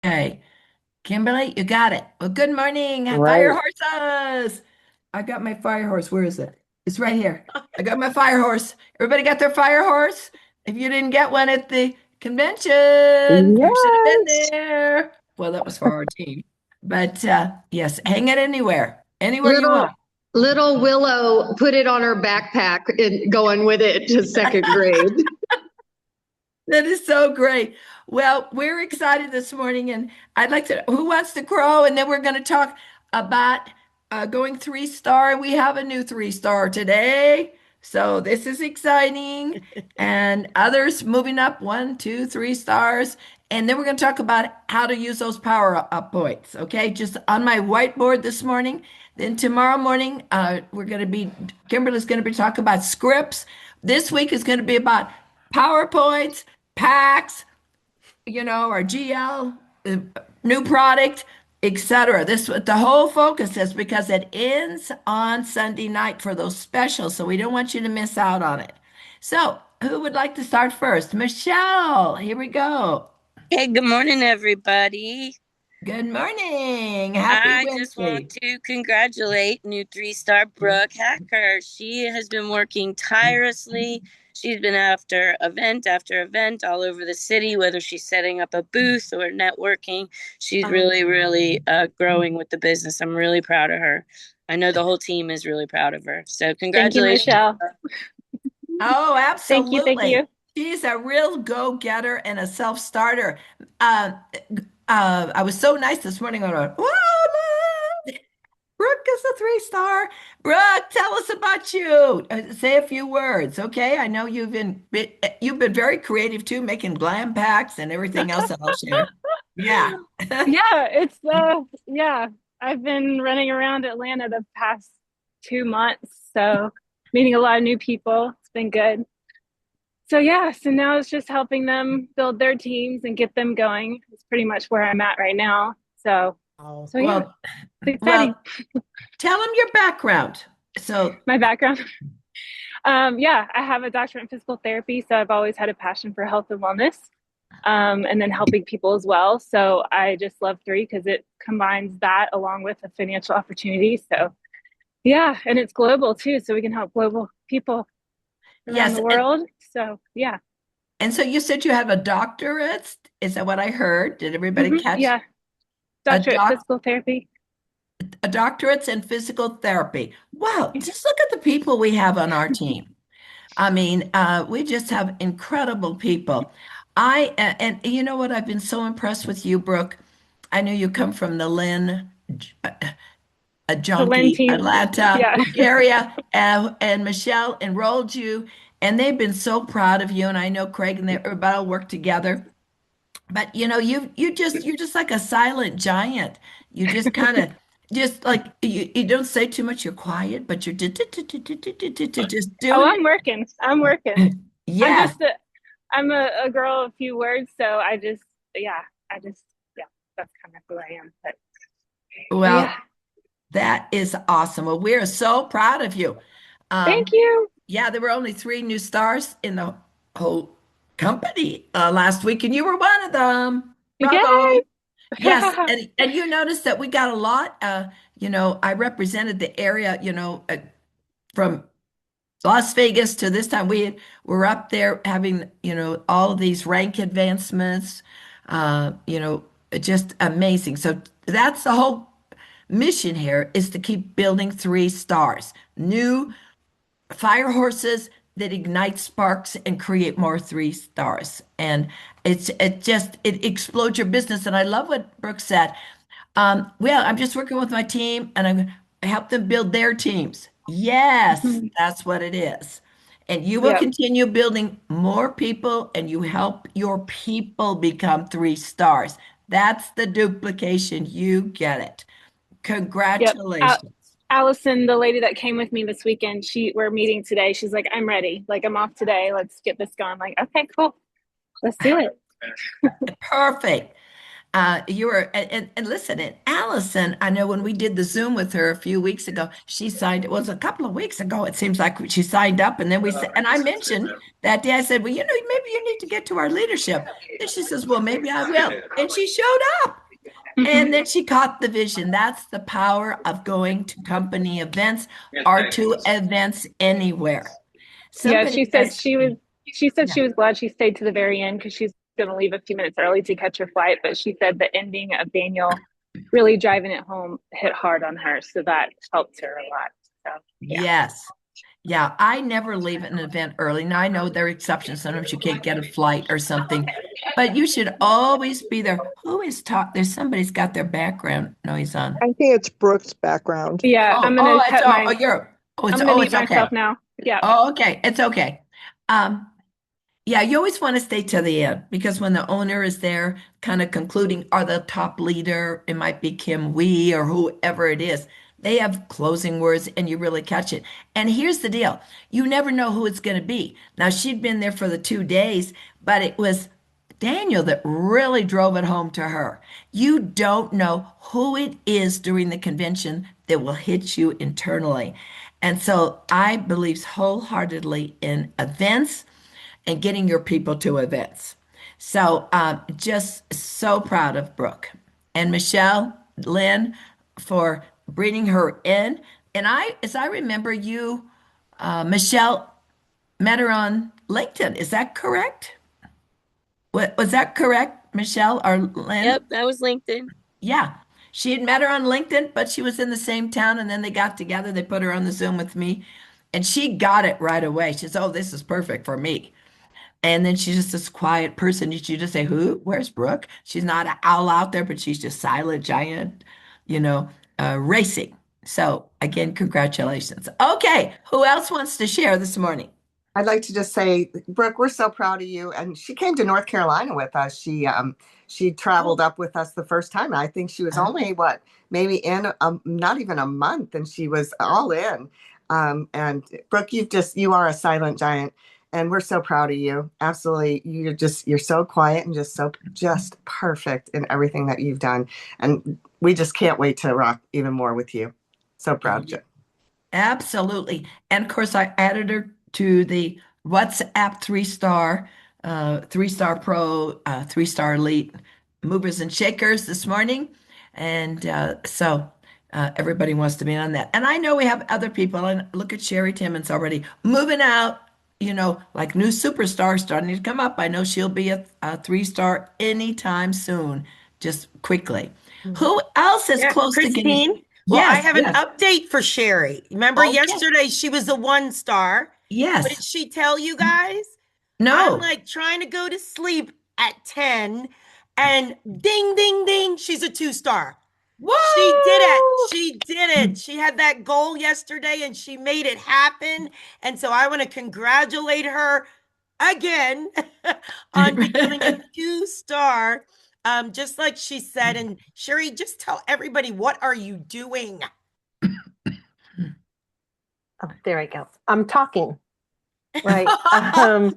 Okay. Kimberly, you got it. Well, good morning, fire Right. horses. I got my fire horse. Where is it? It's right here. I got my fire horse. Everybody got their fire horse? If you didn't get one at the convention, you should have been Yes. there. Well, that was for our team. But yes, hang it anywhere you want. Little Willow put it on her backpack and going with it to second grade. That is so great. Well, we're excited this morning, and I'd like to. Who wants to crow? And then we're going to talk about going 3 star. We have a new 3 star today, so this is exciting. And others moving up 1, 2, 3 stars. And then we're going to talk about how to use those power up points. Okay, just on my whiteboard this morning. Then tomorrow morning, Kimberly's going to be talking about scripts. This week is going to be about PowerPoints, packs, our GL, new product, etc. This the whole focus is because it ends on Sunday night for those specials, so we don't want you to miss out on it. So, who would like to start first? Michelle, here we go. Hey, good morning, everybody. Good morning. Happy I just want Wednesday. to congratulate new 3 star Brooke Hacker. She has been working tirelessly. She's been after event all over the city, whether she's setting up a booth or networking. She's really growing with the business. I'm really proud of her. I know the whole team is really proud of her. So, Thank you, congratulations. Michelle. Oh, Thank you. Thank absolutely. you. She's a real go-getter and a self-starter. Uh, I was so nice this morning. I went, whoa, look, Brooke is a 3 star. Brooke, tell us about you. Say a few words, okay? I know you've been very creative too, making glam packs and everything else that I'll share. Yeah. Yeah, I've been running around Atlanta the past 2 months, so meeting a lot of new people. It's been good. So now it's just helping them build their teams and get them going. It's pretty much where I'm at right now. So, Oh, so yeah, well, it's exciting. well, tell them your background. So, My background. Yeah, I have a doctorate in physical therapy, so I've always had a passion for health and wellness, and then helping people as well. So I just love three because it combines that along with a financial opportunity. So yeah, and it's global too, so we can help global people around yes. the world. So yeah, And so you said you have a doctorate. Is that what I heard? Did everybody catch yeah, a doctorate in doc physical therapy. a doctorate in physical therapy? Wow, just look at the people we have on our team. I mean, we just have incredible people. And you know what? I've been so impressed with you, Brooke. I knew you come from the Lynn, a The Lynn junkie, team. Atlanta Yeah. area, and Michelle enrolled you, and they've been so proud of you. And I know Craig and everybody will work together. But you're just like a silent giant. You just kind of just like you don't say too much. You're quiet, but you're just Oh, doing I'm working. I'm working. it. I'm Yes. just I'm a girl of few words, so yeah, I just, yeah, that's kind of who I am. But yeah, Well, that is awesome. Well, we're so proud of you. thank Um, you. yeah, there were only 3 new stars in the whole company last week, and you were one of them. Yay. Bravo. Yes, and you noticed that we got a lot. I represented the area, from Las Vegas to this time. We're up there having, all of these rank advancements. Just amazing. So that's the whole mission here is to keep building 3 stars, new fire horses that ignite sparks and create more 3 stars. And it explodes your business. And I love what Brooke said. Well, I'm just working with my team and I help them build their teams. Yes, Mhm. that's what it is. And you will Yep. continue building more people and you help your people become 3 stars. That's the duplication. You get it. Yep. Congratulations. Allison, the lady that came with me this weekend, we're meeting today. She's like, I'm ready. Like, I'm off today. Let's get this going. Like, okay, cool. Let's do it. Perfect. You were, and listen, and Allison, I know when we did the Zoom with her a few weeks ago, she signed, it was a couple of weeks ago, it seems like she signed up. And then we said, and I mentioned that day, I said, well, maybe you need to get to our leadership. And she says, well, maybe I will. And she showed up. And then she caught the vision. That's the power of going to company events or to events anywhere. Yeah, Somebody says, she said yeah. she was glad she stayed to the very end because she's going to leave a few minutes early to catch her flight. But she said the ending of Daniel really driving it home hit hard on her, so that helped her a lot. So yeah. Yes. Yeah, I never leave an event early. Now I know there are exceptions. Sometimes you can't get a flight or something, but you should always be there. Who is talk? There's somebody's got their background noise on. I think it's Brooke's background. Yeah, Oh, oh, it's I'm gonna mute it's okay. myself now. Yeah. Oh, okay. It's okay. Um, yeah, you always want to stay to the end because when the owner is there, kind of concluding, or the top leader, it might be Kim Wee or whoever it is, they have closing words and you really catch it. And here's the deal, you never know who it's going to be. Now, she'd been there for the 2 days, but it was Daniel that really drove it home to her. You don't know who it is during the convention that will hit you internally. And so I believe wholeheartedly in events and getting your people to events. So just so proud of Brooke and Michelle Lynn for bringing her in. And as I remember, you, Michelle, met her on LinkedIn. Is that correct? Was that correct, Michelle or Lynn? Yep, that was LinkedIn. Yeah. She had met her on LinkedIn, but she was in the same town. And then they got together. They put her on the Zoom with me. And she got it right away. She said, oh, this is perfect for me. And then she's just this quiet person. You just say, who? Where's Brooke? She's not an owl out there, but she's just silent, giant, you know, racing. So again, congratulations. Okay, who else wants to share this morning? I'd like to just say, Brooke, we're so proud of you. And she came to North Carolina with us. She traveled up with us the first time. I think she was only maybe in not even a month, and she was all in. And Brooke, you are a silent giant, and we're so proud of you. Absolutely, you're so quiet and just perfect in everything that you've done, and we just can't wait to rock even more with you. So proud of you. Absolutely. And of course, I added her to the WhatsApp three-star pro, three-star elite movers and shakers this morning. And everybody wants to be on that. And I know we have other people, and look at Sherry Timmons already moving out, like new superstar starting to come up. I know she'll be a three-star anytime soon, just quickly. Who else is Yeah, close to getting? Christine. Well, I Yes, have an yes. update for Sherry. Remember Okay. yesterday she was a 1-star. What did Yes. she tell you guys? No. I'm like trying to go to sleep at 10 and ding, ding, ding, she's a 2-star. Whoa! She did it. She did it. She had that goal yesterday and she made it happen. And so I want to congratulate her again on becoming a 2-star. Just like she said. And Sherry, just tell everybody, what are you doing? Oh, there I go. I'm talking, right? I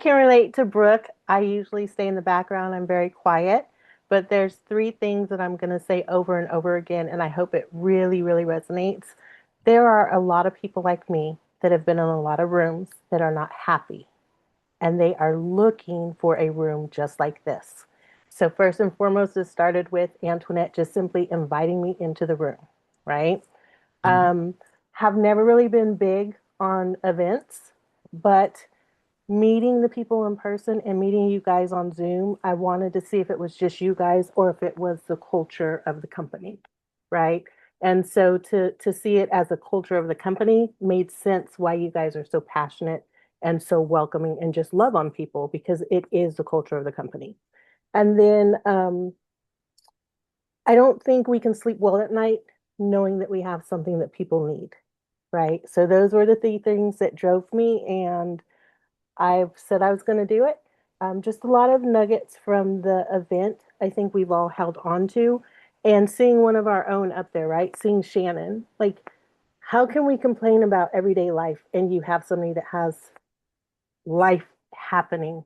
can relate to Brooke. I usually stay in the background. I'm very quiet, but there's 3 things that I'm going to say over and over again, and I hope it really, really resonates. There are a lot of people like me that have been in a lot of rooms that are not happy, and they are looking for a room just like this. So first and foremost, it started with Antoinette just simply inviting me into the room, right? Have never really been big on events, but meeting the people in person and meeting you guys on Zoom, I wanted to see if it was just you guys or if it was the culture of the company, right? And so to see it as a culture of the company made sense why you guys are so passionate and so welcoming and just love on people, because it is the culture of the company. And then I don't think we can sleep well at night knowing that we have something that people need, right? So those were the 3 things that drove me, and I've said I was going to do it. Just a lot of nuggets from the event I think we've all held on to, and seeing one of our own up there, right? Seeing Shannon, like, how can we complain about everyday life and you have somebody that has life happening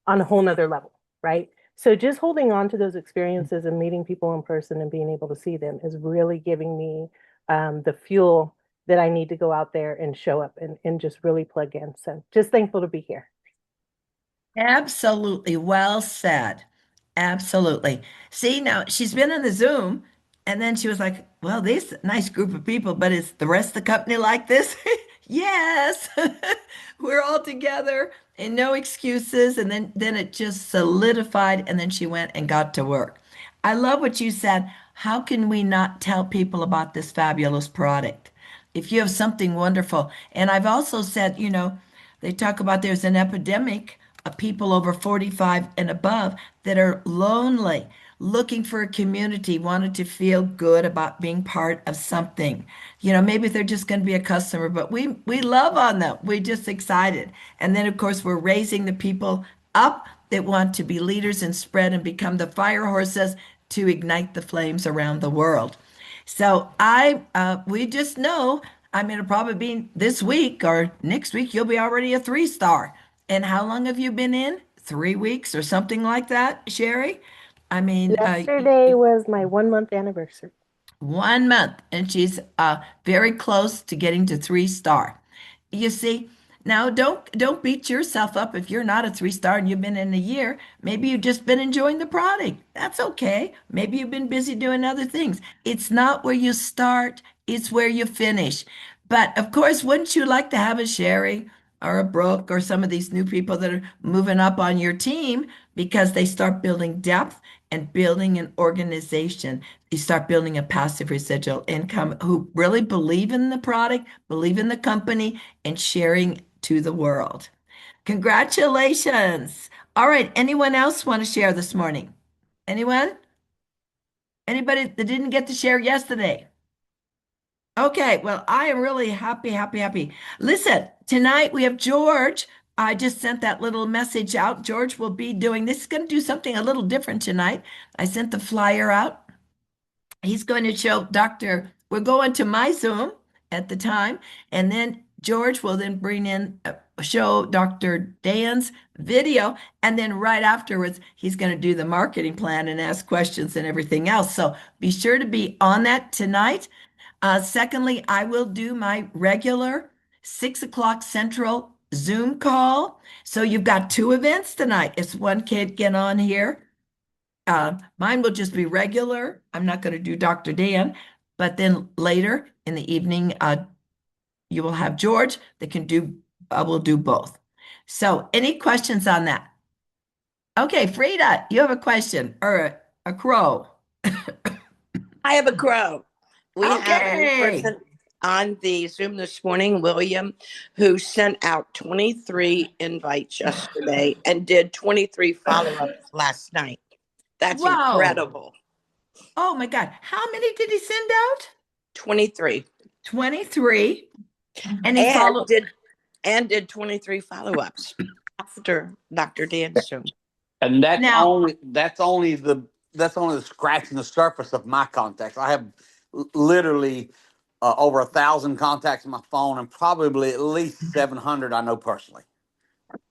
on a whole nother level, right? So just holding on to those experiences and meeting people in person and being able to see them is really giving me the fuel that I need to go out there and show up and just really plug in. So just thankful to be here. Absolutely. Well said. Absolutely. See, now she's been on the Zoom and then she was like, well, this nice group of people, but is the rest of the company like this? Yes. We're all together and no excuses. And then it just solidified and then she went and got to work. I love what you said. How can we not tell people about this fabulous product? If you have something wonderful. And I've also said, they talk about there's an epidemic of people over 45 and above that are lonely, looking for a community, wanted to feel good about being part of something. Maybe they're just going to be a customer, but we love on them. We're just excited. And then, of course, we're raising the people up that want to be leaders and spread and become the fire horses to ignite the flames around the world. So we just know, it'll probably be this week or next week, you'll be already a 3-star. And how long have you been in? 3 weeks or something like that, Sherry? Yesterday was my 1 month anniversary. 1 month, and she's very close to getting to 3-star. You see, now don't beat yourself up if you're not a 3-star and you've been in a year. Maybe you've just been enjoying the product. That's okay. Maybe you've been busy doing other things. It's not where you start, it's where you finish. But of course, wouldn't you like to have a Sherry or a Brooke or some of these new people that are moving up on your team because they start building depth and building an organization. You start building a passive residual income who really believe in the product, believe in the company, and sharing to the world. Congratulations. All right. Anyone else want to share this morning? Anyone? Anybody that didn't get to share yesterday? Okay, well, I am really happy, happy, happy. Listen, tonight we have George. I just sent that little message out. George will be doing this. Is going to do something a little different tonight. I sent the flyer out. He's going to show we're going to my Zoom at the time, and then George will then bring in, show Dr. Dan's video, and then right afterwards, he's going to do the marketing plan and ask questions and everything else. So be sure to be on that tonight. Secondly, I will do my regular 6 o'clock Central Zoom call. So you've got 2 events tonight. If one can't get on here, mine will just be regular. I'm not going to do Dr. Dan, but then later in the evening, you will have George that will do both. So any questions on that? Okay, Frida, you have a question or a crow. I have a crow. We have Okay. a person on the Zoom this morning, William, who sent out 23 invites yesterday and did 23 follow-ups last night. That's Wow. incredible. Oh my God. How many did he send out? 23. 23. And he followed. Did 23 follow-ups after Dr. Dan's Zoom. And that's Now- only the scratching the surface of my contacts. I have literally over 1,000 contacts on my phone, and probably at least 700 I know personally.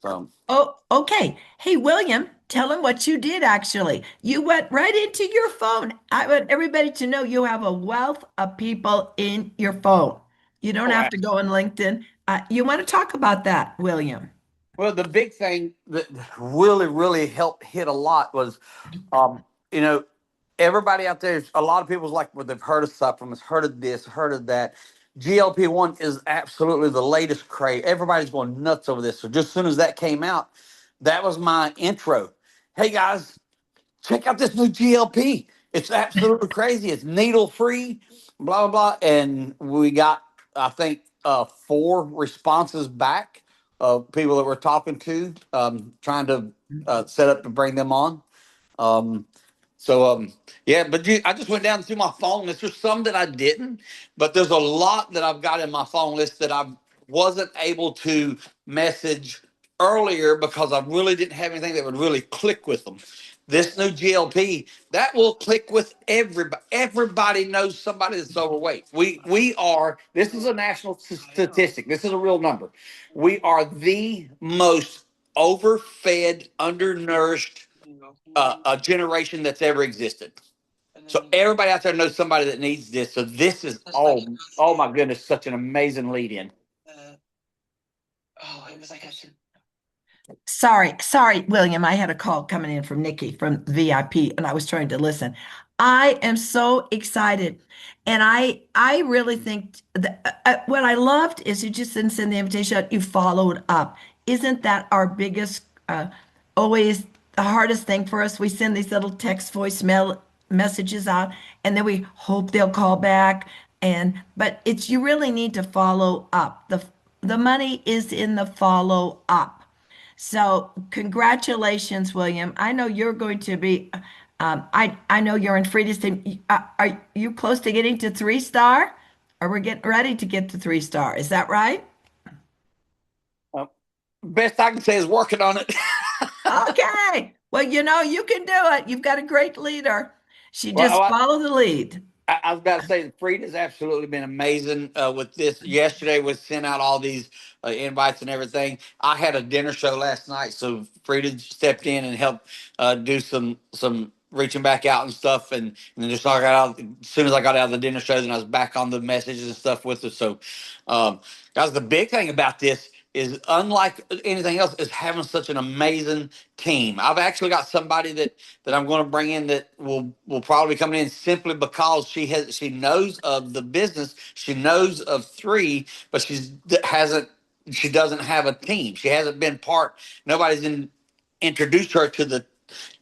So. Oh, okay. Hey, William, tell him what you did actually. You went right into your phone. I want everybody to know you have a wealth of people in your phone. You don't have to go on LinkedIn. You want to talk about that, William? Well, the big thing that really, really helped hit a lot was, everybody out there, a lot of people's like, well, they've heard of supplements, heard of this, heard of that. GLP-1 is absolutely the latest craze. Everybody's going nuts over this. So just as soon as that came out, that was my intro. Hey guys, check out this new GLP. It's absolutely crazy. It's needle-free, blah, blah, blah. And we got, I think, 4 responses back of people that we're talking to, trying to set up to bring them on. I just went down through my phone list. There's some that I didn't, but there's a lot that I've got in my phone list that I wasn't able to message earlier because I really didn't have anything that would really click with them. This new GLP, that will click with everybody. Everybody knows somebody that's overweight. This is a national statistic. This is a real number. We are the most overfed, undernourished a generation that's ever existed. So everybody out there knows somebody that needs this. So this is oh my goodness, such an amazing lead in. Sorry, William. I had a call coming in from Nikki from VIP, and I was trying to listen. I am so excited, and I really think that what I loved is you just didn't send the invitation out, you followed up. Isn't that our biggest, always the hardest thing for us? We send these little text voicemail messages out, and then we hope they'll call back. But it's you really need to follow up. The money is in the follow up. So congratulations, William. I know you're going to be, I know you're in Frida's team. Are you close to getting to 3-star? Or we're getting ready to get to 3-star? Is that right? Best I can say is working on it. Okay. Well, you can do it. You've got a great leader. She just Well, follow the lead. I was about to say, Frida's absolutely been amazing with this. Yesterday was sent out all these invites and everything. I had a dinner show last night, so Frida stepped in and helped do some reaching back out and stuff. And then just I got out as soon as I got out of the dinner show, then I was back on the messages and stuff with her. So, guys, the big thing about this is unlike anything else is having such an amazing team. I've actually got somebody that I'm going to bring in that will probably be coming in simply because she knows of the business, she knows of 3, but she doesn't have a team. She hasn't been nobody's introduced her to the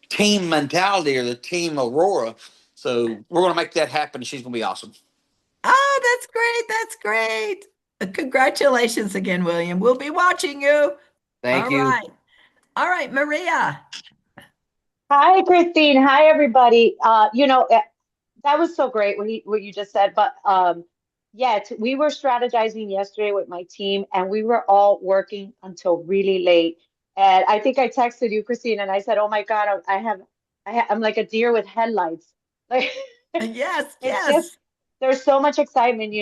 team mentality or the team Aurora. So we're going to make that happen. She's going to be awesome. Oh, that's great. That's great. Congratulations again, William. We'll be watching you. Thank you. All right, Maria. Hi, Christine. Hi, everybody. That was so great what you just said. But we were strategizing yesterday with my team, and we were all working until really late. And I think I texted you, Christine, and I said, "Oh my God, I'm like a deer with headlights." Like, yes. There's so much excitement.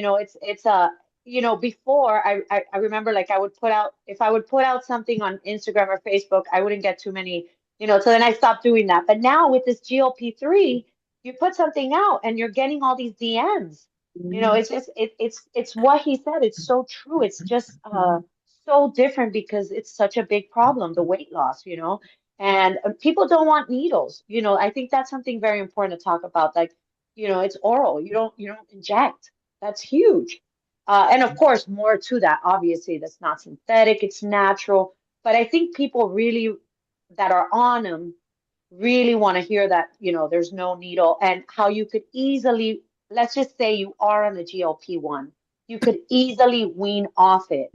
Before I remember, like, if I would put out something on Instagram or Facebook, I wouldn't get too many, so then I stopped doing that. But now with this GLP-3, you put something out and you're getting all these DMs. It's just, it's what he said. It's so true. It's just so different because it's such a big problem, the weight loss, and people don't want needles. I think that's something very important to talk about. Like, it's oral. You don't inject. That's huge. And of course, more to that, obviously, that's not synthetic, it's natural. But I think people really that are on them really want to hear that, there's no needle and how you could easily, let's just say you are on the GLP-1, you could easily wean off it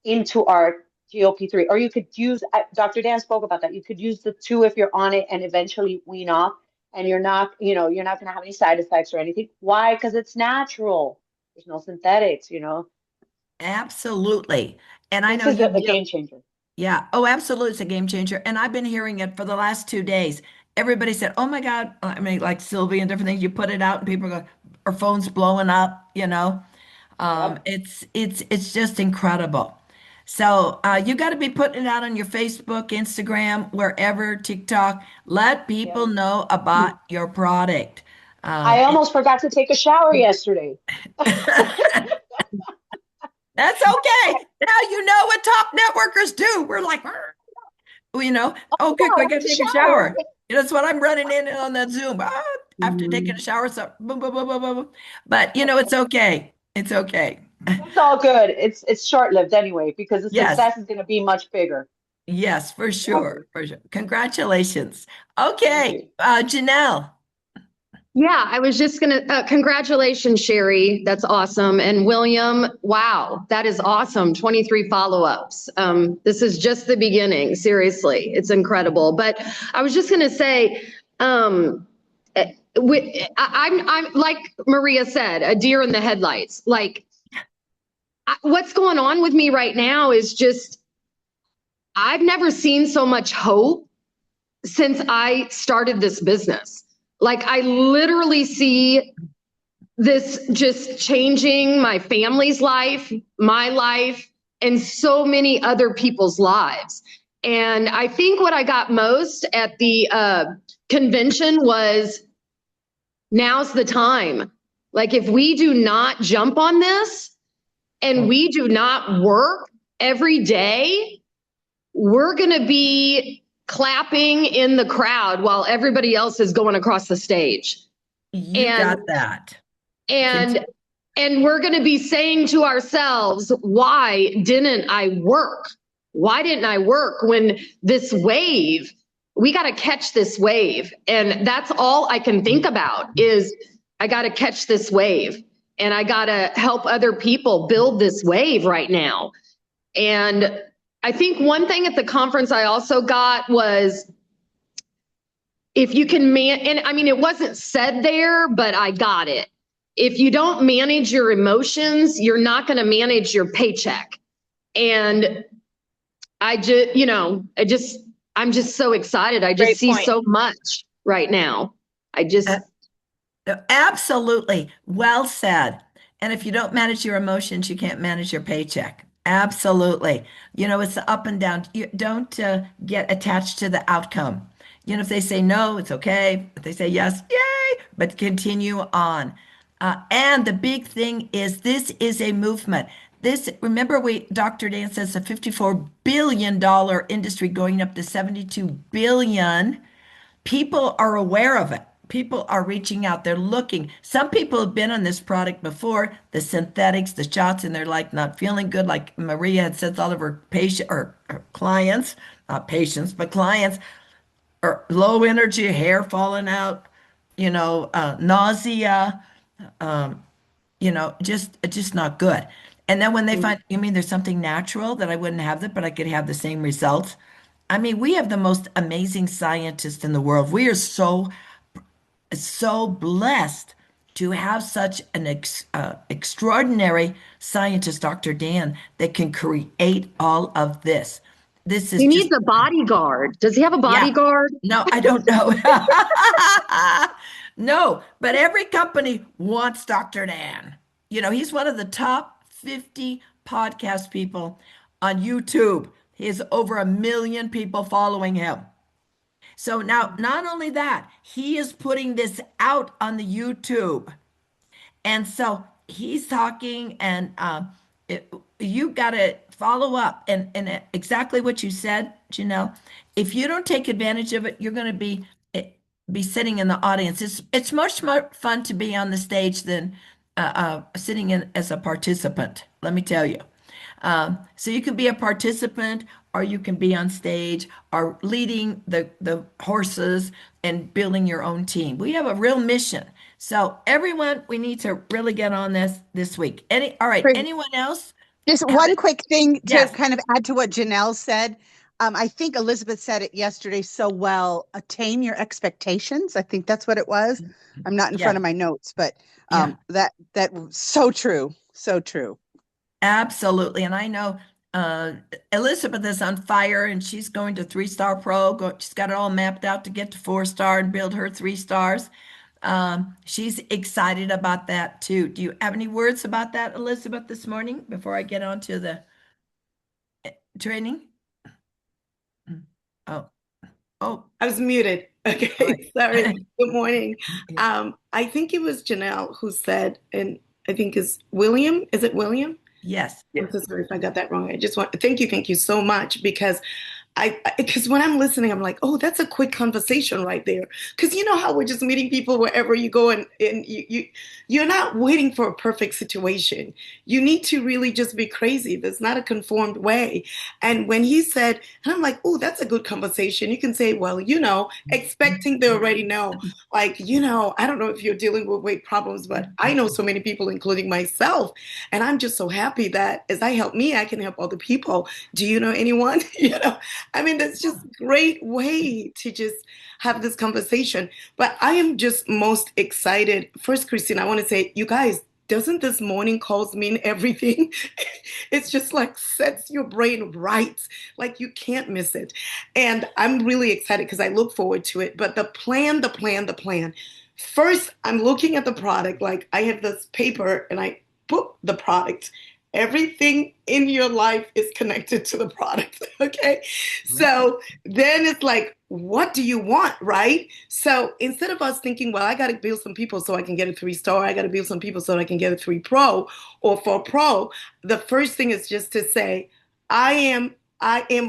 into our GLP-3, or you could use, Dr. Dan spoke about that, you could use the 2 if you're on it and eventually wean off, and you're not going to have any side effects or anything. Why? Because it's natural. There's no synthetics, Absolutely. And I know this is a game changer. Yeah. Oh, absolutely. It's a game changer. And I've been hearing it for the last 2 days. Everybody said, "Oh my God." I mean, like Sylvie and different things, you put it out and people go, our phones blowing up, It's just incredible. So you got to be putting it out on your Facebook, Instagram, wherever, TikTok. Let people know about your product. I almost forgot to take a shower yesterday. That's okay. Now you know what top networkers do. We're like, oh, quick, I got to take a shower. That's what I'm running in on that Zoom. After taking a shower, so boom, boom, boom, boom, boom. But it's okay. It's okay. It's all good. It's short-lived anyway, because the success is going to be much bigger. Yes, for sure. For sure. Congratulations. Okay, Janelle. Yeah, I was just going to, congratulations, Sherry. That's awesome. And William, wow, that is awesome. 23 follow-ups. This is just the beginning. Seriously, it's incredible. But I was just going to say, I'm like Maria said, a deer in the headlights. Like, what's going on with me right now is just, I've never seen so much hope since I started this business. Like, I literally see this just changing my family's life, my life, and so many other people's lives. And I think what I got most at the convention was now's the time. Like, if we do not jump on this and we do not work every day, we're going to be clapping in the crowd while everybody else is going across the stage. You got that. And we're going to be saying to ourselves, why didn't I work? Why didn't I work when this wave, we got to catch this wave. And that's all I can think about is I got to catch this wave and I got to help other people build this wave right now. And I think one thing at the conference I also got was if you can and I mean, it wasn't said there, but I got it. If you don't manage your emotions, you're not going to manage your paycheck. And I'm just so excited. I just Great see point. so much right now. Absolutely. Well said. And if you don't manage your emotions, you can't manage your paycheck. Absolutely. It's the up and down. You don't get attached to the outcome. If they say no, it's okay. If they say yes, yay, but continue on. And the big thing is this is a movement. Remember Dr. Dan says a $54 billion industry going up to 72 billion. People are aware of it. People are reaching out. They're looking. Some people have been on this product before, the synthetics, the shots, and they're like not feeling good. Like Maria had said, all of her her clients, not patients, but clients, are low energy, hair falling out, nausea, just not good. And then when they find, you mean there's something natural that I wouldn't have that, but I could have the same results. I mean, we have the most amazing scientists in the world. We are so blessed to have such an extraordinary scientist, Dr. Dan, that can create all of this. This is He needs a bodyguard. Does he have a bodyguard? No, I don't know. No, but every company wants Dr. Dan. He's one of the top 50 podcast people on YouTube. He has over 1 million people following him. So now, not only that, he is putting this out on the YouTube. And so he's talking, and you got to follow up. And exactly what you said, Janelle, if you don't take advantage of it, you're going to be sitting in the audience. It's much more fun to be on the stage than sitting in as a participant, let me tell you. So you can be a participant, or you can be on stage, or leading the horses and building your own team. We have a real mission. So everyone, we need to really get on this week. All right, Great. anyone else? Just one quick thing to Yes. kind of add to what Janelle said. I think Elizabeth said it yesterday so well. Attain your expectations. I think that's what it was. I'm not in front of my notes, but that was so true. So true. Absolutely. And I know Elizabeth is on fire, and she's going to 3-star pro. She's got it all mapped out to get to 4-star and build her 3 stars. She's excited about that too. Do you have any words about that, Elizabeth, this morning before I get on to the training? Oh, I was muted. Okay, sorry. Good morning. I think it was Janelle who said, and I think is William. Is it William? Yes. I'm so sorry if I got that wrong. I just want to thank you so much, because because when I'm listening, I'm like, oh, that's a quick conversation right there. Because you know how we're just meeting people wherever you go, and you're not waiting for a perfect situation. You need to really just be crazy. There's not a conformed way. And when he said, and I'm like, oh, that's a good conversation. You can say, well, expecting they already know. Like, I don't know if you're dealing with weight problems, but I know so many people, including myself. And I'm just so happy that as I help me, I can help other people. Do you know anyone? I mean, that's just a great way to just have this conversation. But I am just most excited. First, Christine, I want to say, you guys, doesn't this morning calls mean everything? It's just like sets your brain right. Like you can't miss it. And I'm really excited because I look forward to it. But the plan. First, I'm looking at the product. Like I have this paper and I put the product Everything in your life is connected to the product. Okay. So then it's like, what do you want? Right. So instead of us thinking, well, I got to build some people so I can get a 3-star, I got to build some people so I can get a 3 Pro or 4 Pro, the first thing is just to say, I am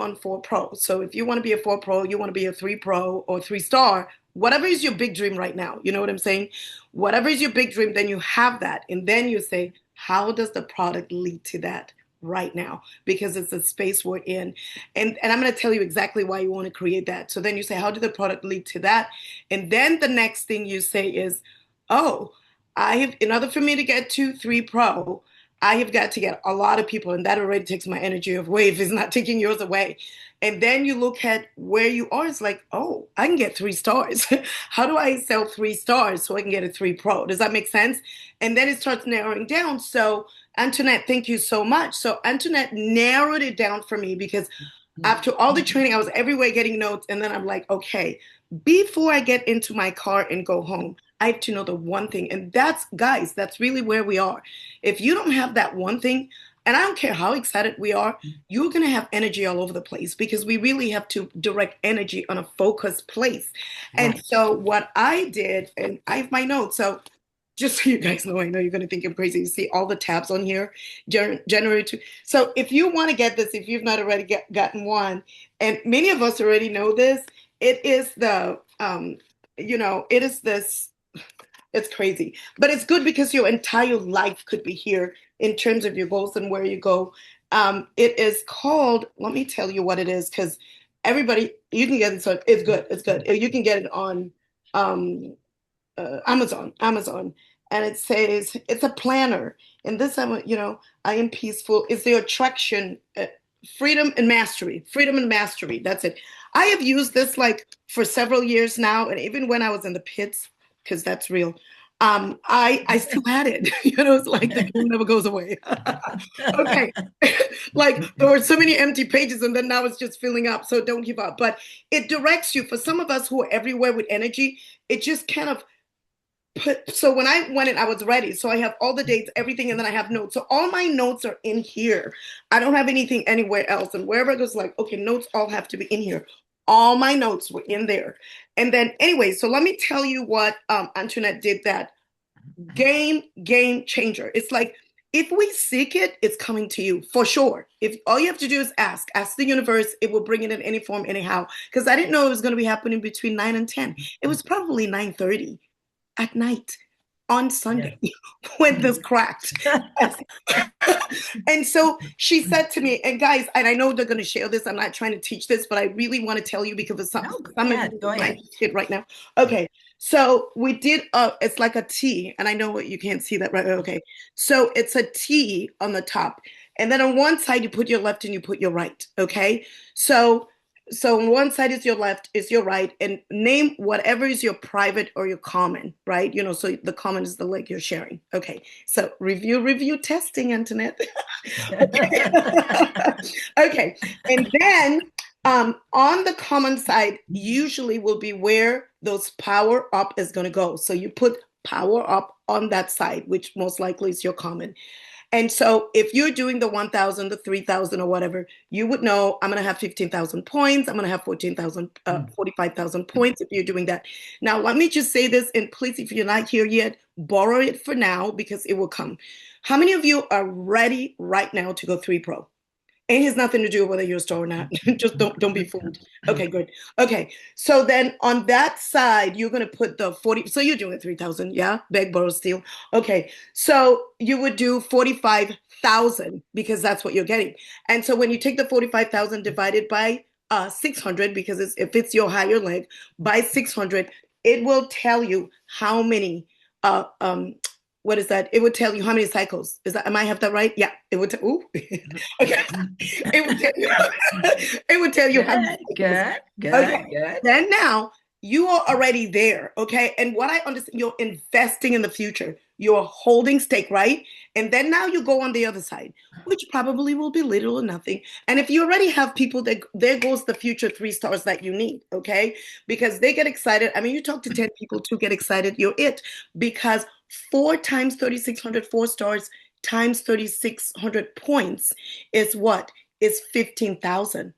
on 4 Pro. So if you want to be a 4 Pro, you want to be a 3 Pro or 3-star, whatever is your big dream right now. You know what I'm saying? Whatever is your big dream, then you have that. And then you say, how does the product lead to that right now? Because it's a space we're in. And I'm going to tell you exactly why you want to create that. So then you say, how did the product lead to that? And then the next thing you say is, oh, in order for me to get to 3 Pro, I have got to get a lot of people, and that already takes my energy away if it's not taking yours away. And then you look at where you are. It's like, oh, I can get 3 stars. How do I sell 3 stars so I can get a 3 Pro? Does that make sense? And then it starts narrowing down. So Antoinette, thank you so much. So Antoinette narrowed it down for me because after all the training, I was everywhere getting notes. And then I'm like, okay, before I get into my car and go home, I have to know the one thing. And that's, guys, that's really where we are. If you don't have that one thing, and I don't care how excited we are, you're going to have energy all over the place because we really have to direct energy on a focused place. And so what I did, and I have my notes. So just so you guys know, I know you're going to think I'm crazy. You see all the tabs on here, January 2. So if you want to get this, if you've not already gotten one, and many of us already know this, it is the, it is this, it's crazy, but it's good because your entire life could be here in terms of your goals and where you go. It is called, let me tell you what it is, because everybody, you can get it, so it's good, it's good. You can get it on Amazon, and it says, it's a planner. And this, I am peaceful. It's the attraction, freedom and mastery, that's it. I have used this like for several years now, and even when I was in the pits, because that's real. I still had it. It's like the game never goes away. Okay. Like there were so many empty pages and then now it's just filling up. So don't give up. But it directs you. For some of us who are everywhere with energy, it just kind of so when I went in, I was ready. So I have all the dates, everything, and then I have notes. So all my notes are in here. I don't have anything anywhere else. And wherever it goes, like, okay, notes all have to be in here. All my notes were in there. And then anyway, so let me tell you what Antoinette did that game changer. It's like, if we seek it, it's coming to you for sure. If all you have to do is ask the universe, it will bring it in any form, anyhow. Because I didn't know it was going to be happening between 9 and 10. It was probably 9:30 at night on Sunday when this cracked. And so she said to me, and guys, and I know they're going to share this, I'm not trying to teach this, but I really want to tell you because it's something Go ahead. right now. Okay. So we did, it's like a T, and I know what you can't see that, right? Okay. So it's a T on the top. And then on one side, you put your left and you put your right. Okay. So on one side is your left, is your right, and name whatever is your private or your common, right? So the common is the leg you're sharing. Okay. So review testing, Antoinette. Okay. And then on the common side usually will be where those power up is going to go. So you put power up on that side, which most likely is your common. And so if you're doing the 1,000, the 3,000 or whatever, you would know I'm going to have 15,000 points. I'm going to have 45,000 points if you're doing that. Now, let me just say this, and please, if you're not here yet, borrow it for now because it will come. How many of you are ready right now to go 3 Pro? It has nothing to do with whether you're a star or not. Just don't be fooled. Okay, good. Okay, so then on that side, you're going to put the 40. So you're doing 3,000, yeah? Beg, borrow, steal. Okay, so you would do 45,000 because that's what you're getting. And so when you take the 45,000 divided by 600, because if it's your higher leg, by 600, it will tell you how many what is that? It would tell you how many cycles. Am I have that right? Yeah. It would ooh. Okay. It would tell you. It would tell you how many cycles. Good. Then now you are already there. Okay. And what I understand, you're investing in the future. You're holding stake, right? And then now you go on the other side, which probably will be little or nothing. And if you already have people that there goes the future 3 stars that you need, okay? Because they get excited. I mean, you talk to 10 people to get excited, you're it. Because 4 times 3,600 4 stars times 3,600 points is what? Is 15,000.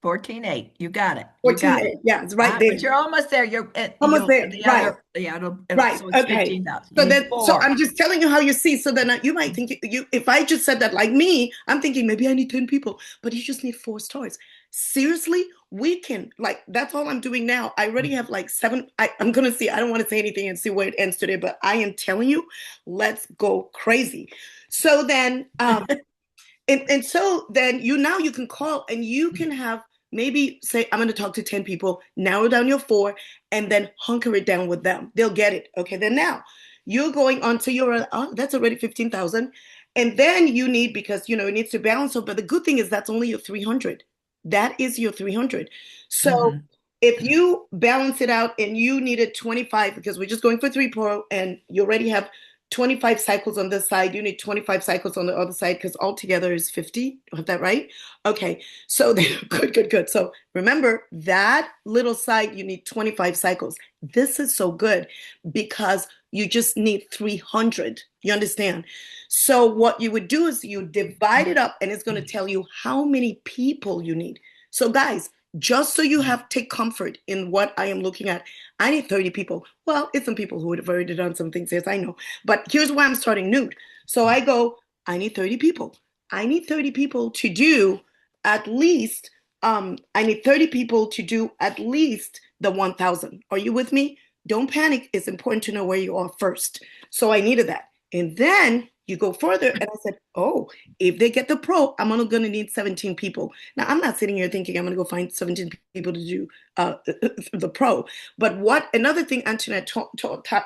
14.8. You got it. You got 14, it. yeah, it's right there. But you're almost there. You're Almost there, the right. other, yeah, Right. so it's Okay. 15,000. So You then, need so 4. I'm just telling you how you see. So then you might think you, if I just said that like me, I'm thinking maybe I need 10 people, but you just need 4 stars. Seriously, we can, like, that's all I'm doing now. I already have like 7. I'm going to see, I don't want to say anything and see where it ends today, but I am telling you, let's go crazy. So then, and so then now you can call and you can have maybe say, I'm going to talk to 10 people, narrow down your 4, and then hunker it down with them. They'll get it. Okay. Then now you're going on to your, that's already 15,000. And then you need, because, it needs to balance out. But the good thing is that's only your 300. That is your 300. So if you balance it out and you needed 25, because we're just going for 3 Pro and you already have 25 cycles on this side, you need 25 cycles on the other side, because altogether is 50. Is that right? Okay. So good. So remember that little side, you need 25 cycles. This is so good because you just need 300. You understand? So what you would do is you divide it up and it's going to tell you how many people you need. So guys, just so you take comfort in what I am looking at, I need 30 people. Well, it's some people who would have already done some things, yes, I know. But here's why I'm starting nude. So I go, I need 30 people. I need 30 people to do at least, I need 30 people to do at least the 1,000. Are you with me? Don't panic. It's important to know where you are first. So I needed that. And then you go further. And I said, oh, if they get the Pro, I'm only going to need 17 people. Now, I'm not sitting here thinking I'm going to go find 17 people to do the Pro. But another thing Antoinette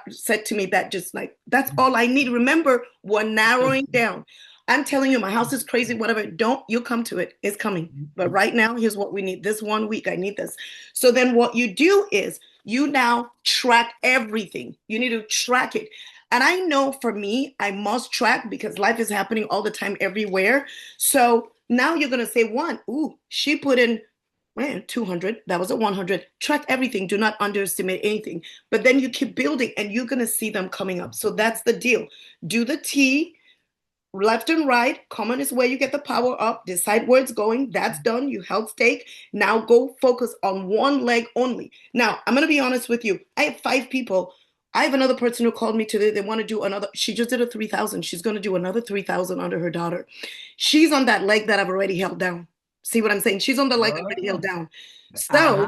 said to me that just like, that's all I need. Remember, we're narrowing down. I'm telling you, my house is crazy, whatever. You'll come to it. It's coming. But right now, here's what we need. This 1 week, I need this. So then what you do is you now track everything. You need to track it. And I know for me, I must track because life is happening all the time everywhere. So now you're going to say 1. Ooh, she put in 200. That was a 100. Track everything. Do not underestimate anything. But then you keep building and you're going to see them coming up. So that's the deal. Do the T. Left and right, common is where you get the power up. Decide where it's going. That's done. You held stake. Now go focus on one leg only. Now, I'm going to be honest with you. I have 5 people. I have another person who called me today. They want to do another. She just did a 3,000. She's going to do another 3,000 under her daughter. She's on that leg that I've already held down. See what I'm saying? She's on the leg I've already held down. So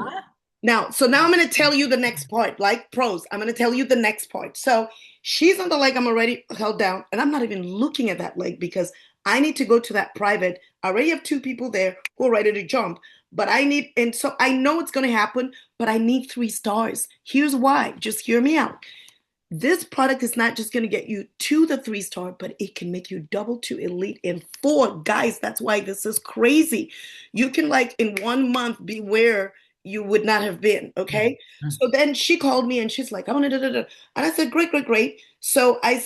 now I'm going to tell you the next part. Like pros, I'm going to tell you the next part. So she's on the leg I'm already held down, and I'm not even looking at that leg because I need to go to that private. I already have 2 people there who are ready to jump, but and so I know it's going to happen, but I need 3 stars. Here's why. Just hear me out. This product is not just going to get you to the 3-star, but it can make you double to elite in 4. Guys, that's why this is crazy. You can in 1 month be where you would not have been. Okay. So then she called me and she's like, I want to, and I said, great. So I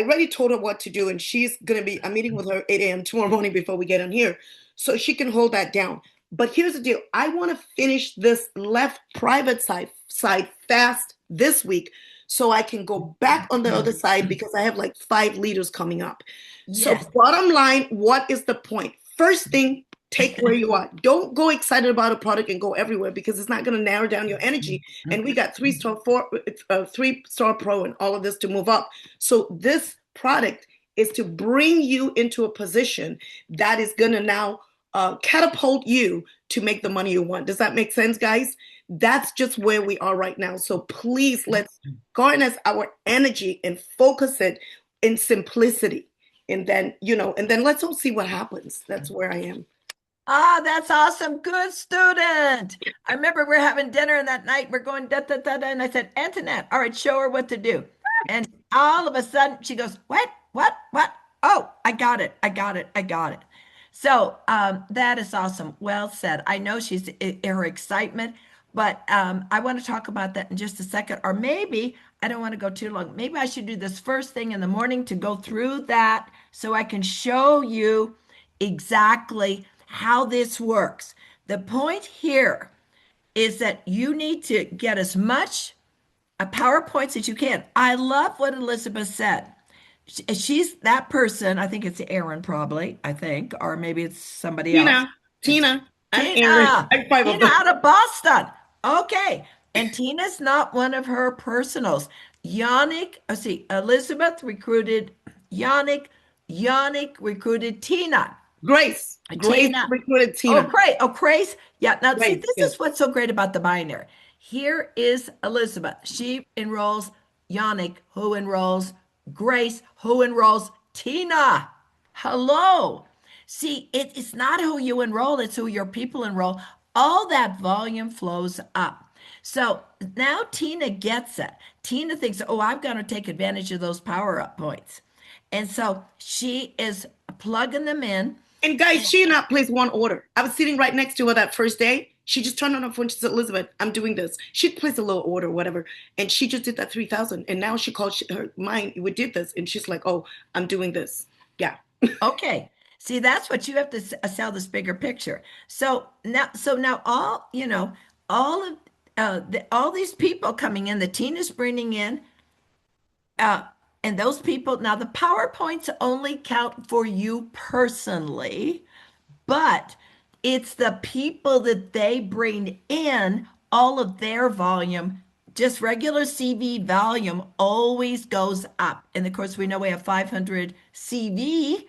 already told her what to do. And she's going to be, I'm meeting with her 8 a.m. tomorrow morning before we get on here. So she can hold that down. But here's the deal. I want to finish this left private side fast this week so I can go back on the other side because I have 5 leaders coming up. Yes. So bottom line, what is the point? First thing, take where you are. Don't go excited about a product and go everywhere because it's not going to narrow down your energy. And we got 3-star Pro and all of this to move up. So this product is to bring you into a position that is going to now catapult you to make the money you want. Does that make sense, guys? That's just where we are right now. So please, let's harness our energy and focus it in simplicity. And then, let's all see what happens. That's where I am. That's awesome. Good student. I remember we're having dinner and that night we're going da. And I said, Antoinette, all right, show her what to do. And all of a sudden she goes, what? Oh, I got it. So that is awesome. Well said. I know she's in her excitement, but I want to talk about that in just a second. Or maybe, I don't want to go too long. Maybe I should do this first thing in the morning to go through that so I can show you exactly how this works. The point here is that you need to get as much PowerPoints as you can. I love what Elizabeth said. she's that person. I think it's Aaron, probably. I think, or maybe it's somebody else. Tina. I'm Tina. Aaron. I'm five of Tina them. out of Boston. Okay. And Tina's not one of her personals. Yannick, let's see, Elizabeth recruited Yannick. Yannick recruited Tina. Grace recruited Tina. Oh, great. Oh, Grace. Yeah. Now, see, Grace, this yes. is what's so great about the binary. Here is Elizabeth. She enrolls Yannick, who enrolls Grace, who enrolls Tina. Hello. See, it's not who you enroll, it's who your people enroll. All that volume flows up. So now Tina gets it. Tina thinks, oh, I've got to take advantage of those power up points. And so she is plugging them in. And guys, she and I placed one order. I was sitting right next to her that first day. She just turned on her phone. She said, Elizabeth, I'm doing this. She placed a little order, whatever. And she just did that 3,000. And now she called her mind, we did this. And she's like, oh, I'm doing this. Yeah. Okay. See, that's what you have to sell this bigger picture. So now all, all of all these people coming in, the Tina's bringing in, and those people, now the PowerPoints only count for you personally, but it's the people that they bring in, all of their volume, just regular CV volume always goes up. And of course, we know we have 500 CV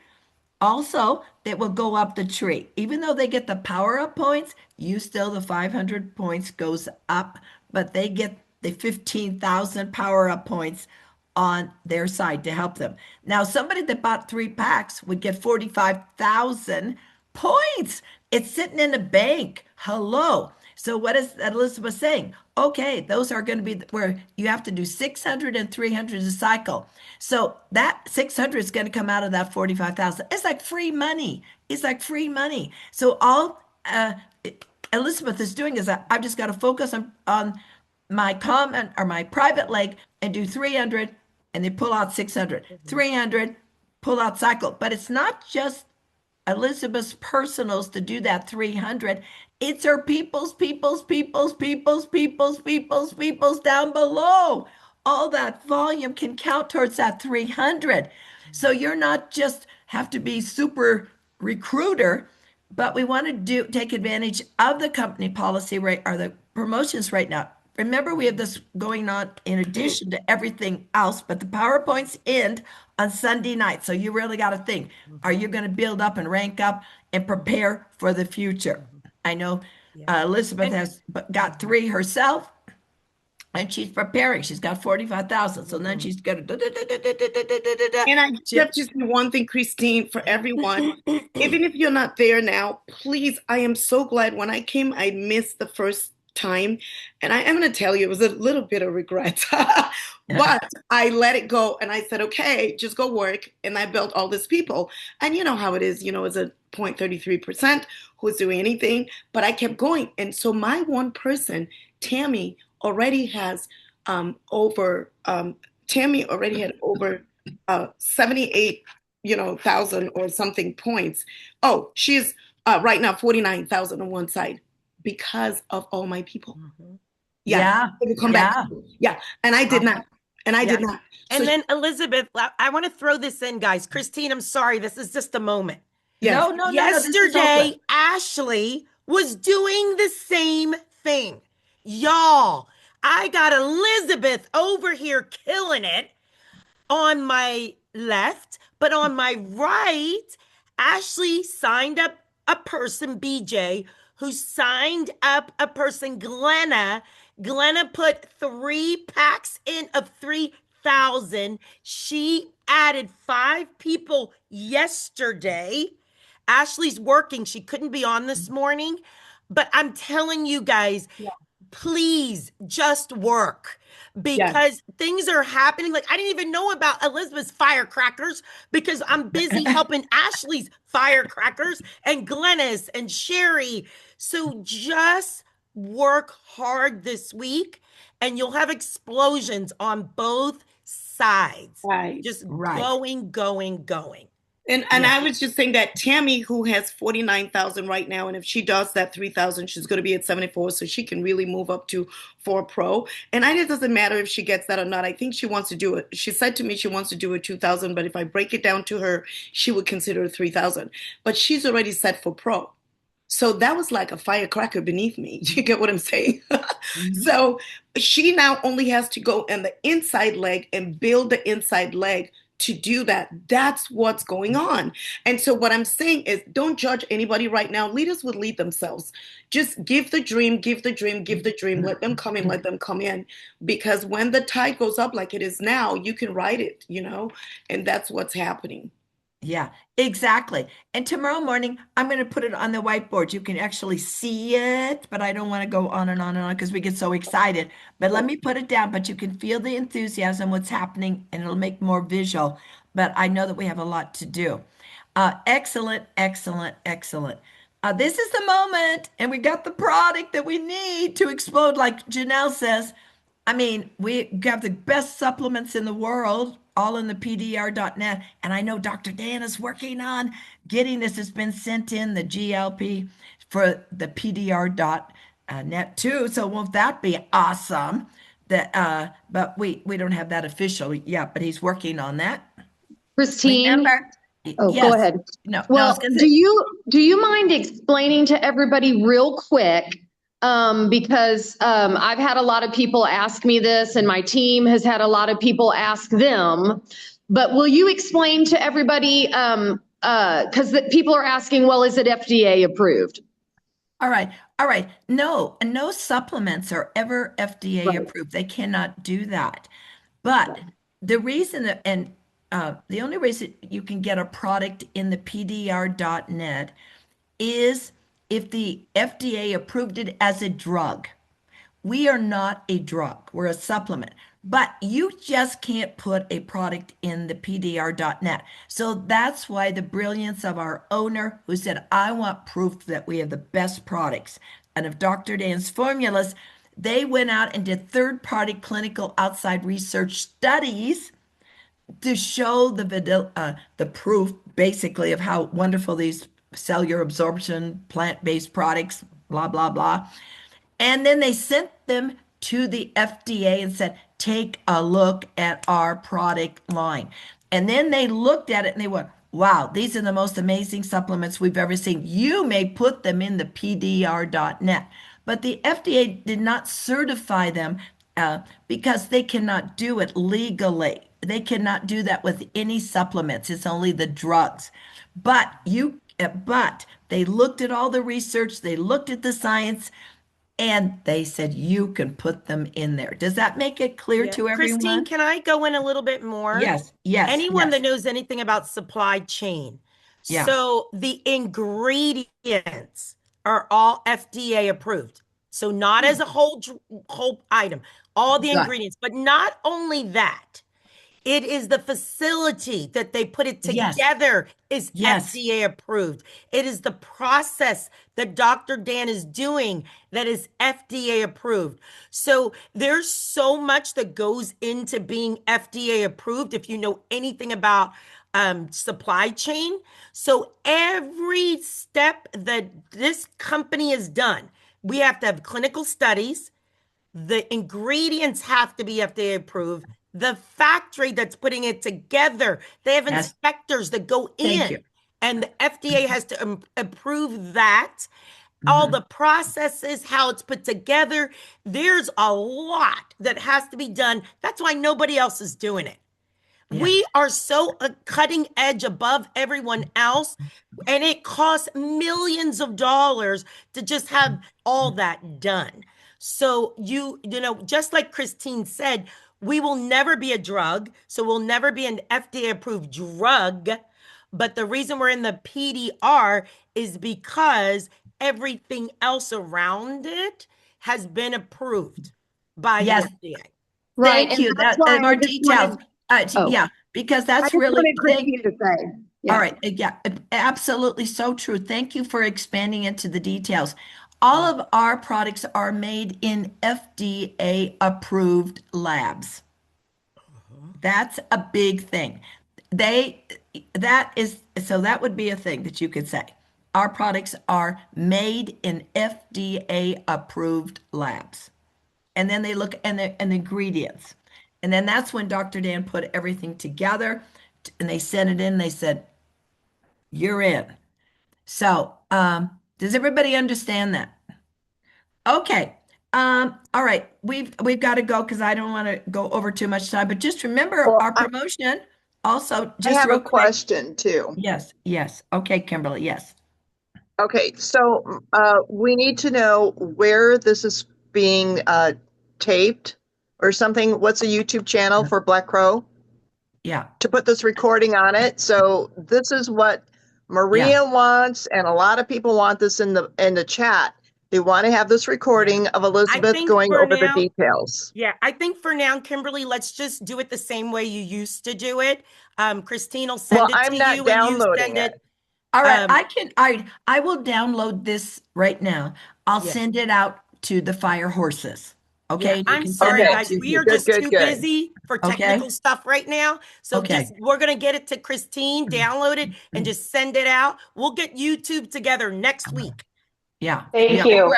also that will go up the tree. Even though they get the power up points, the 500 points goes up, but they get the 15,000 power up points on their side to help them. Now, somebody that bought 3 packs would get 45,000 points. It's sitting in a bank. Hello. So what is Elizabeth saying? Okay, those are going to be where you have to do 600 and 300 a cycle. So that 600 is going to come out of that 45,000. It's like free money. It's like free money. So all Elizabeth is doing is I've just got to focus on my common or my private leg and do 300 and they pull out 600, 300, pull out cycle. But it's not just Elizabeth's personals to do that 300. It's her people's down below. All that volume can count towards that 300. So you're not just have to be super recruiter, but we want to take advantage of the company policy rate or the promotions right now. Remember, we have this going on in addition to everything else, but the PowerPoints end on Sunday night. So you really got to think, are you going to build up and rank up and prepare for the future? I know Elizabeth has got 3 herself and she's preparing. She's got 45,000. So then she's going to. And I have just one thing, Christine, for everyone. Even if you're not there now, please, I am so glad when I came, I missed the first time. And I am going to tell you, it was a little bit of regret, but I let it go. And I said, okay, just go work. And I built all these people. And you know how it is, it's a 0.33% who's doing anything, but I kept going. And so my one person, Tammy, already has over 78, thousand or something points. Oh, she's right now 49,000 on one side because of all my people. Yeah. Yeah. And I did not. And I did not. And then Elizabeth, I want to throw this in, guys. Christine, I'm sorry. This is just a moment. Yes. No. Yesterday, Ashley was doing the same thing. Y'all, I got Elizabeth over here killing it on my left, but on my right, Ashley signed up a person, BJ, who signed up a person, Glenna. Glenna put 3 packs in of 3,000. She added 5 people yesterday. Ashley's working. She couldn't be on this morning, but I'm telling you guys, please just work because things are happening. Like I didn't even know about Elizabeth's firecrackers because I'm busy helping Ashley's firecrackers and Glennis and Sherry. So just work hard this week and you'll have explosions on both sides. Right. Just going. And I was just saying that Tammy, who has 49,000 right now, and if she does that 3,000, she's going to be at 74, so she can really move up to 4 Pro. And it doesn't matter if she gets that or not. I think she wants to do it. She said to me she wants to do it 2,000, but if I break it down to her, she would consider it 3,000. But she's already set for Pro. So that was like a firecracker beneath me. Do you get what I'm saying? So she now only has to go in the inside leg and build the inside leg to do that. That's what's going on. And so what I'm saying is don't judge anybody right now. Leaders would lead themselves. Just give the dream, give the dream, give the dream. Let them come in, let them come in. Because when the tide goes up like it is now, you can ride it, and that's what's happening. Yeah, exactly. And tomorrow morning, I'm going to put it on the whiteboard. You can actually see it, but I don't want to go on and on and on because we get so excited. But let me put it down, but you can feel the enthusiasm, what's happening, and it'll make more visual. But I know that we have a lot to do. Excellent, excellent, excellent. This is the moment, and we got the product that we need to explode, like Janelle says. I mean, we have the best supplements in the world, all in the PDR.net. And I know Dr. Dan is working on getting this. Has been sent in the GLP for the PDR.net too. So won't that be awesome? But we don't have that official yet, but he's working on that. Christine. Remember, Oh, yes. go ahead. No, Well, do you mind explaining to everybody real quick? Because I've had a lot of people ask me this, and my team has had a lot of people ask them. But will you explain to everybody? Because people are asking, well, is it FDA approved? All right. No supplements are ever FDA approved. They cannot do that. But the reason that, and the only reason you can get a product in the PDR.net is if the FDA approved it as a drug. We are not a drug, we're a supplement. But you just can't put a product in the PDR.net. So that's why the brilliance of our owner who said, I want proof that we have the best products. And of Dr. Dan's formulas, they went out and did third-party clinical outside research studies to show the proof, basically, of how wonderful these cellular absorption, plant-based products, blah, blah, blah. And then they sent them to the FDA and said, take a look at our product line. And then they looked at it and they went, wow, these are the most amazing supplements we've ever seen. You may put them in the PDR.net. But the FDA did not certify them because they cannot do it legally. They cannot do that with any supplements. It's only the drugs. But they looked at all the research, they looked at the science, and they said you can put them in there. Does that make it clear to everyone? Christine, can I go in a little bit more? Yes. Anyone that knows anything about supply chain. Yeah. So the ingredients are all FDA approved. So not as a whole item, all the ingredients, but not only that, it is the facility that they put it together is FDA approved. It is the process that Dr. Dan is doing that is FDA approved. So there's so much that goes into being FDA approved if you know anything about supply chain. So every step that this company has done, we have to have clinical studies. The ingredients have to be FDA approved. The factory that's putting it together, they have inspectors that go in, and the FDA has to approve that. All the processes, how it's put together. There's a lot that has to be done. That's why nobody else is doing it. Yeah. We are so cutting edge above everyone else, and it costs millions of dollars to just have all that done. So you know, just like Christine said, we will never be a drug, so we'll never be an FDA-approved drug. But the reason we're in the PDR is because everything else around it has been approved by the FDA. Right. Thank you. That more details. Yeah, because that's really Christine to say. Yeah. All right. Yeah, absolutely so true. Thank you for expanding into the details. All of our products are made in FDA approved labs. That's a big thing. that would be a thing that you could say. Our products are made in FDA approved labs. And then they look and the ingredients. And then that's when Dr. Dan put everything together and they sent it in. They said, you're in. So, does everybody understand that? Okay. All right. We've got to go because I don't want to go over too much time, but just remember Well, our promotion. Also, I just have real a quick. question too. Yes, yes. Okay, Kimberly, yes. Okay, so we need to know where this is being taped or something. What's a YouTube channel for Black Crow Yeah. to put this recording on it? So this is what Maria wants, and a lot of people want this in the chat. They want to have this recording of Elizabeth think going for over the now- details. Yeah, I think for now, Kimberly, let's just do it the same way you used to do it. Christine will send Well, it I'm to not you and you downloading send it. it. All right, I will download this right now. I'll Yeah. send it out to the fire horses. Okay. Yeah, You I'm can send sorry, it out guys. to We are Good, just good, too good. busy for technical stuff right now. So Okay. we're gonna get it to Christine, download it, and just send it out. We'll get YouTube together next week. Yeah. Thank yeah. you.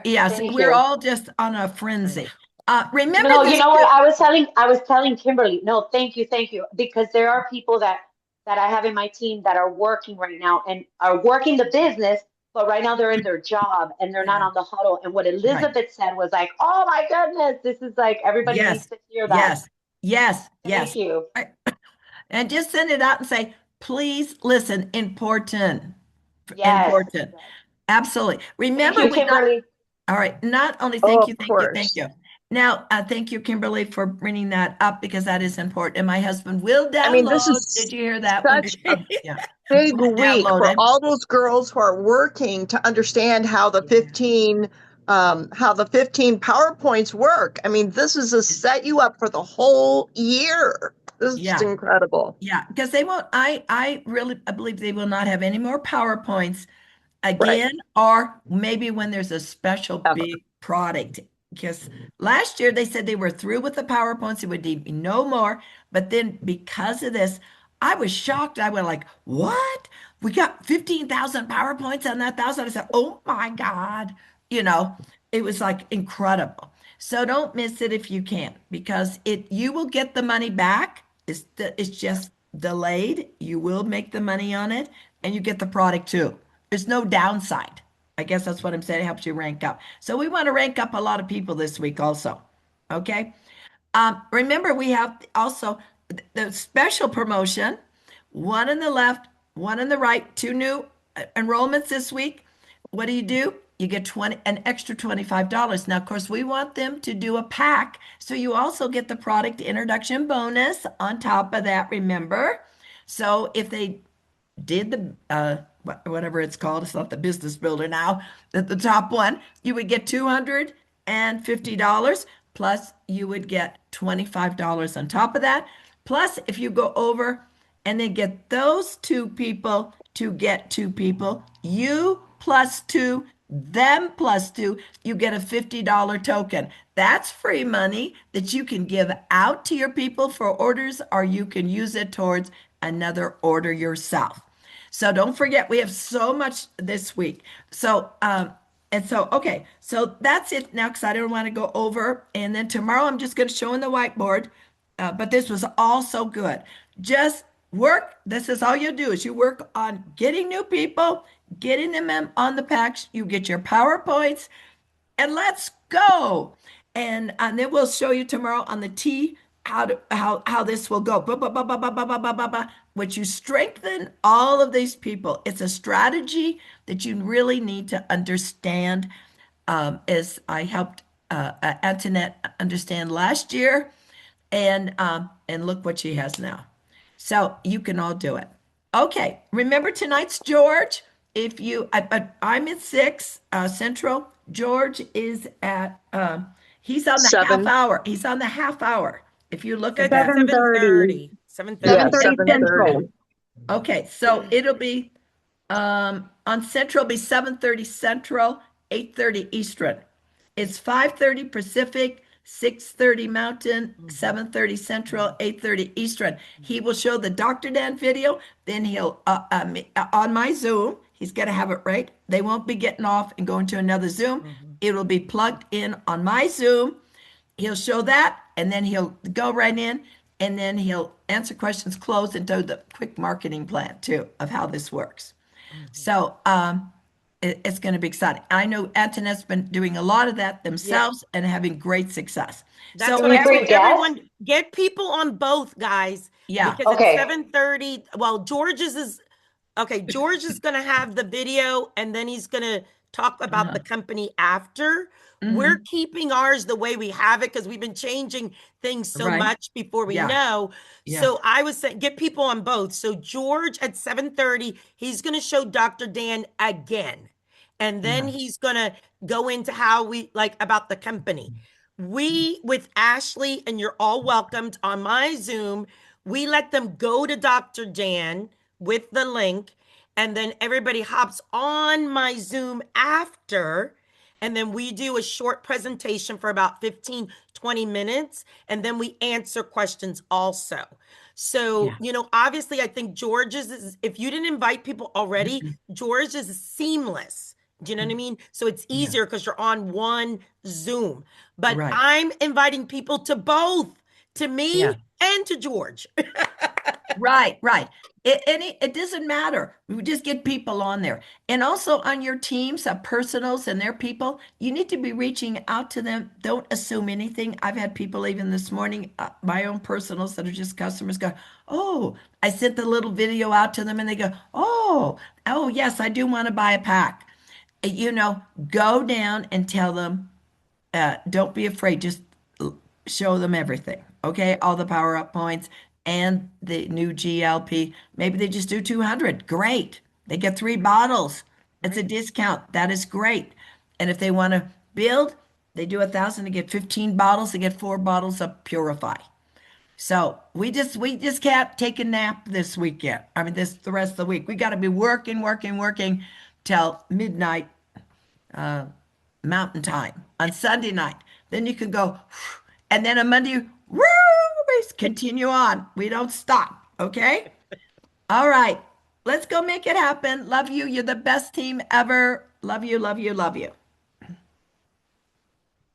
Yes, Thank we're you. all just on a frenzy. Remember No, this you know what? I was telling Kimberly, no, thank you, because there are people that I have in my team that are working right now and are working the business, but right now they're in their job and they're not on the huddle. And what Elizabeth said was like, oh my goodness, this is like everybody needs to hear that. Yes. Thank you. And just send it out and say, please listen, important. Yes. Important. Absolutely. Remember, Thank you, Kimberly. all right. Not only Oh, thank of you, thank course. you. Now, thank you, Kimberly, for bringing that up because that is important. And my husband will download. I mean, this is Did you hear that? such a big week for Downloaded. all those girls who are working to understand how the 15 PowerPoints work. I mean, this is to set you up for the whole year. This is just incredible. Yeah, because they won't. I really believe they will not have any more PowerPoints again, or maybe when there's a special big product. Because last year they said they were through with the PowerPoints, it would be no more. But then because of this, I was shocked. I went like, what? We got 15,000 PowerPoints on that 1,000. I said, oh my God. It was like incredible. So don't miss it if you can, because you will get the money back. It's just delayed. You will make the money on it and you get the product too. There's no downside. I guess that's what I'm saying. It helps you rank up. So we want to rank up a lot of people this week also. Okay. Remember, we have also the special promotion, one on the left, one on the right, 2 new enrollments this week. What do? You get an extra $25. Now, of course, we want them to do a pack. So you also get the product introduction bonus on top of that, remember? So if they did the whatever it's called, it's not the business builder now, the top one, you would get $250 plus you would get $25 on top of that. Plus, if you go over and then get those 2 people to get 2 people, you plus 2, them plus 2, you get a $50 token. That's free money that you can give out to your people for orders, or you can use it towards another order yourself. So don't forget, we have so much this week. So, okay, so that's it now because I don't want to go over. And then tomorrow I'm just going to show on the whiteboard. But this was all so good. Just work. This is all you do is you work on getting new people, getting them on the packs. You get your PowerPoints, and let's go. And then we'll show you tomorrow on the T how this will go. Which you strengthen all of these people. It's a strategy that you really need to understand. As I helped Antoinette understand last year, and look what she has now. So you can all do it. Okay, remember tonight's George. I'm at 6 Central. George is at he's on the 7. half hour. He's on the half hour. If you look at that. 7:30. 7:30 Central. Okay, so it'll be on Central, be 7:30 Central, 8:30 Eastern. It's 5:30 Pacific, 6:30 Mountain, 7:30 Central, 8:30 Eastern. He will show the Dr. Dan video, then he'll on my Zoom, he's going to have it right. They won't be getting off and going to another Zoom. It'll be plugged in on my Zoom. He'll show that, and then he'll go right in, and then he'll answer questions, close, and do the quick marketing plan too of how this works. So it's going to be exciting. I know Antoinette's been doing a lot of that themselves and having great success. That's So what I Can we told bring everyone. Get people on both, guys. Yeah. Because Okay. at 7:30, well, George's is okay. George is going to have the video, and then he's going to talk about the company after. We're keeping ours the way we have it because we've been changing things so Right. much before we Yeah. know. Yeah. So I was saying, get people on both. So George at 7:30, he's going to show Dr. Dan again. And then he's going to go into how we like about the company. We, with Ashley, and you're all welcomed on my Zoom, we let them go to Dr. Dan with the link, and then everybody hops on my Zoom after, and then we do a short presentation for about 15, 20 minutes, and then we answer questions also. So, obviously, I think George's is, if you didn't invite people already, George is seamless. Do you know what I mean? So it's easier because you're on one Zoom. But Right. I'm inviting people to both, to me and to George. Right. It doesn't matter. We just get people on there. And also on your teams of personals and their people, you need to be reaching out to them. Don't assume anything. I've had people even this morning, my own personals that are just customers go, oh, I sent the little video out to them and they go, oh, yes, I do want to buy a pack. Go down and tell them, don't be afraid. Just show them everything. Okay. All the power up points and the new GLP. Maybe they just do 200. Great. They get 3 bottles. It's a discount. That is great. And if they want to build, they do 1,000 to get 15 bottles. They get 4 bottles of Purify. So we just can't take a nap this weekend. I mean, the rest of the week. We got to be working till midnight Mountain Time on Sunday night. Then you can go, and then on Monday, woo, continue on. We don't stop. Okay. All right. Let's go make it happen. Love you. You're the best team ever. Love you, love you, love you.